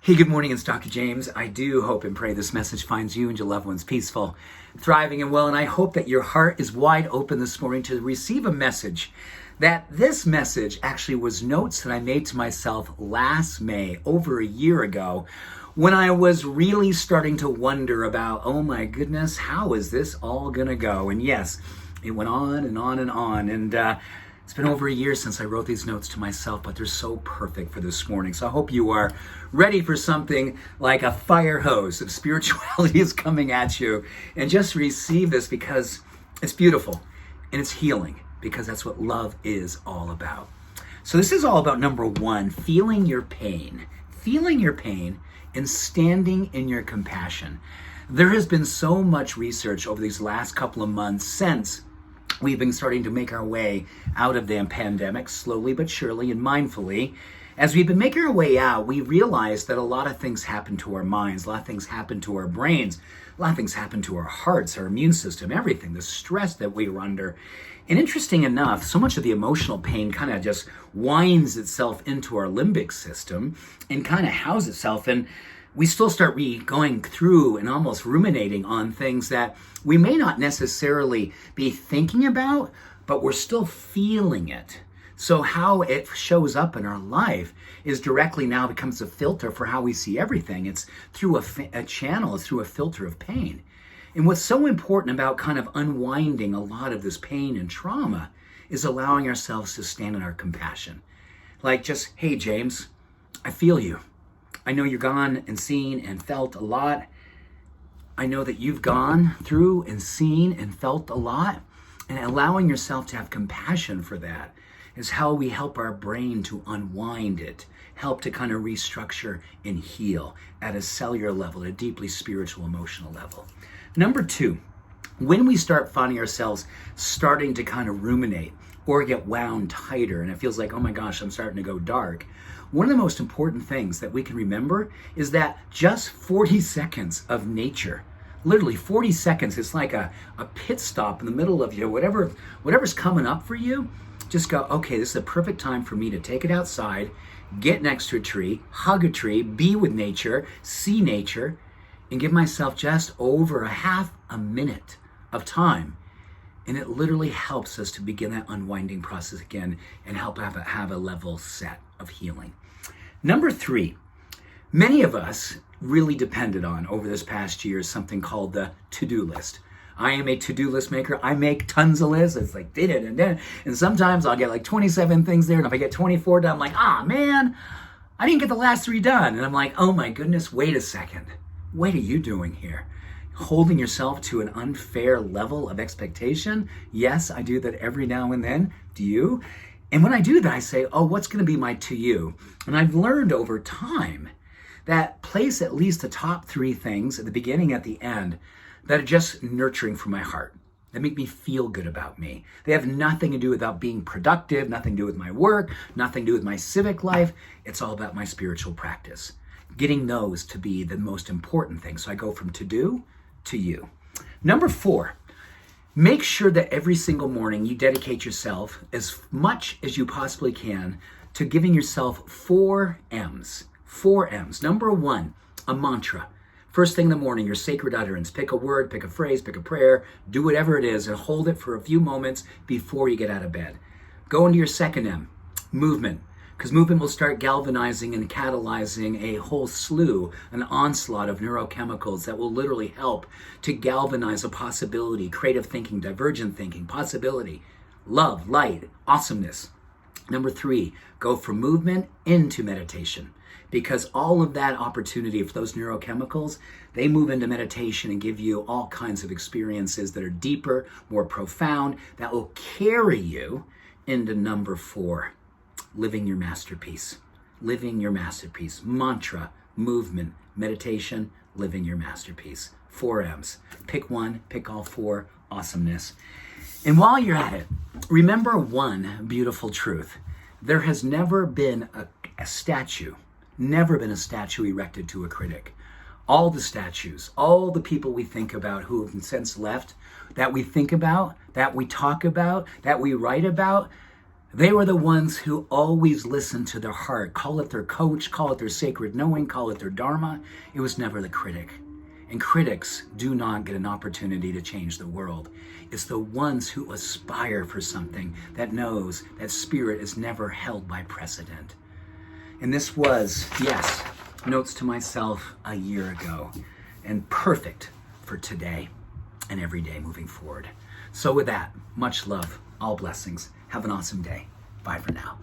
Hey, good morning, it's Dr. James. I do hope and pray this message finds you and your loved ones peaceful, thriving, and well, and I hope that your heart is wide open this morning to receive a message. That this message actually was notes that I made to myself last May, over a year ago, when I was really starting to wonder about, oh my goodness, how is this all gonna go? And yes, it went on and on and on, and it's been over a year since I wrote these notes to myself, but they're so perfect for this morning. So I hope you are ready for something like a fire hose of spirituality is coming at you. And just receive this because it's beautiful and it's healing, because that's what love is all about. So this is all about number one, feeling your pain. Feeling your pain and standing in your compassion. There has been so much research over these last couple of months since we've been starting to make our way out of the pandemic, slowly but surely and mindfully. As we've been making our way out, we realized that a lot of things happen to our minds, a lot of things happen to our brains, a lot of things happen to our hearts, our immune system, everything, the stress that we were under. And interesting enough, so much of the emotional pain kind of just winds itself into our limbic system and kind of houses itself. And we still start going through and almost ruminating on things that we may not necessarily be thinking about, but we're still feeling it. So how it shows up in our life is directly now becomes a filter for how we see everything. It's through a channel, through a filter of pain. And what's so important about kind of unwinding a lot of this pain and trauma is allowing ourselves to stand in our compassion. Like just, hey, James, I feel you. I know you're gone and seen and felt a lot. I know that you've gone through and seen and felt a lot. And allowing yourself to have compassion for that is how we help our brain to unwind it, help to kind of restructure and heal at a cellular level, at a deeply spiritual, emotional level. Number two, when we start finding ourselves starting to kind of ruminate or get wound tighter, and it feels like, oh my gosh, I'm starting to go dark, one of the most important things that we can remember is that just 40 seconds of nature, literally 40 seconds, it's like a pit stop in the middle of whatever's coming up for you. Just go, okay, this is the perfect time for me to take it outside, get next to a tree, hug a tree, be with nature, see nature, and give myself just over a half a minute of time. And it literally helps us to begin that unwinding process again and help have a level set of healing. Number three, many of us really depended on over this past year something called the to-do list. I am a to-do list maker. I make tons of lists. It's like did it and then, and sometimes I'll get like 27 things there, and if I get 24 done, I'm like, man, I didn't get the last 3 done. And I'm like, oh my goodness, wait a second. What are you doing here? Holding yourself to an unfair level of expectation? Yes, I do that every now and then. Do you? And when I do that, I say, oh, what's going to be my to you? And I've learned over time that place at least the top 3 things at the beginning, at the end, that are just nurturing for my heart, that make me feel good about me. They have nothing to do without being productive, nothing to do with my work, nothing to do with my civic life. It's all about my spiritual practice. Getting those to be the most important thing. So I go from to do to you. Number 4, make sure that every single morning you dedicate yourself as much as you possibly can to giving yourself 4 M's. 4 M's. Number 1, a mantra. First thing in the morning, your sacred utterance. Pick a word, pick a phrase, pick a prayer, do whatever it is and hold it for a few moments before you get out of bed. Go into your second M, movement. Because movement will start galvanizing and catalyzing a whole slew, an onslaught of neurochemicals that will literally help to galvanize a possibility, creative thinking, divergent thinking, possibility, love, light, awesomeness. Number 3, go from movement into meditation. Because all of that opportunity for those neurochemicals, they move into meditation and give you all kinds of experiences that are deeper, more profound, that will carry you into number 4. Living your masterpiece. Living your masterpiece. Mantra, movement, meditation, living your masterpiece. 4 M's. Pick one, pick all 4. Awesomeness. And while you're at it, remember one beautiful truth. There has never been a statue, never been a statue erected to a critic. All the statues, all the people we think about who have since left, that we think about, that we talk about, that we write about, They were the ones who always listened to their heart. Call it their coach, call it their sacred knowing, call it their dharma. It was never the critic. And critics do not get an opportunity to change the world. It's the ones who aspire for something that knows that spirit is never held by precedent. And this was, yes, notes to myself a year ago, and perfect for today and every day moving forward. So with that, much love, all blessings. Have an awesome day. Bye for now.